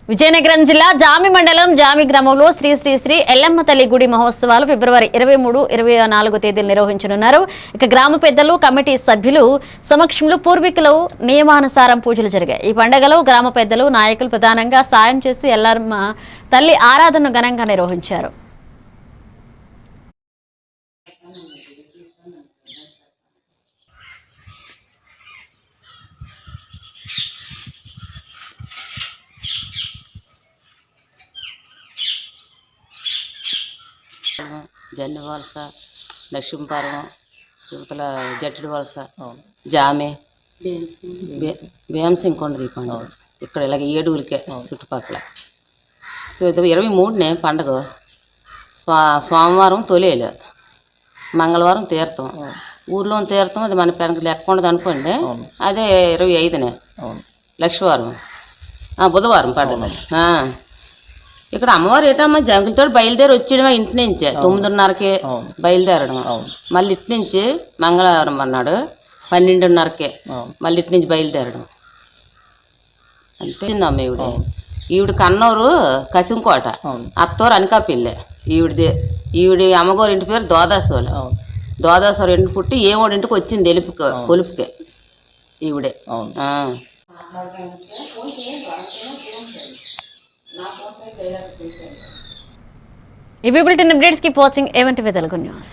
విజయనగరం జిల్లా జామి మండలం జామి గ్రామంలో శ్రీ శ్రీ శ్రీ ఎల్లమ్మ తల్లి గుడి మహోత్సవాలు ఫిబ్రవరి 23, 24 తేదీలు నిర్వహించనున్నారు. ఇక గ్రామ పెద్దలు, కమిటీ సభ్యులు సమక్షంలో పూర్వీకులు నియమానుసారం పూజలు జరిగాయి. ఈ పండుగలో గ్రామ పెద్దలు, నాయకులు ప్రధానంగా సాయం చేసి ఎల్లమ్మ తల్లి ఆరాధనను ఘనంగా నిర్వహించారు. జన్ని వలస, లక్ష్మీపురం, యువతల జట్టుడి వలస, జామె, భీమసింగ్ కొండ దీపండి. ఇక్కడ ఇలాగ 7 ఊరికే చుట్టుపక్కల. సో ఇది 23నే పండగ. సోమవారం తొలేలు, మంగళవారం తీర్థం, ఊర్లో తీర్థం. అది మన పెనక లెక్క ఉండదు అనుకోండి. అదే 25నే లక్షవారం, బుధవారం పండుగ. ఇక్కడ అమ్మవారు ఏటమ్మా జంకులతో బయలుదేరి వచ్చేయడం ఇంటి నుంచే 9:30కి బయలుదేరడం. మళ్ళీ ఇటు నుంచి మంగళవారం అన్నాడు 12:30కే మళ్ళీ ఇటు నుంచి బయలుదేరడం. అంతేందమ్మ ఈవిడ కన్నూరు కసింకోట, అత్తూరు అనకాపల్లి. ఈవిడి అమ్మగారు ఇంటి పేరు దోదాసోలు. దోదాసోలు ఇంటి పుట్టి ఏమోడింటికి వచ్చింది కొలుపుకే ఈవిడే. ఈ bulletin updates keep watching AVN TV Telugu news.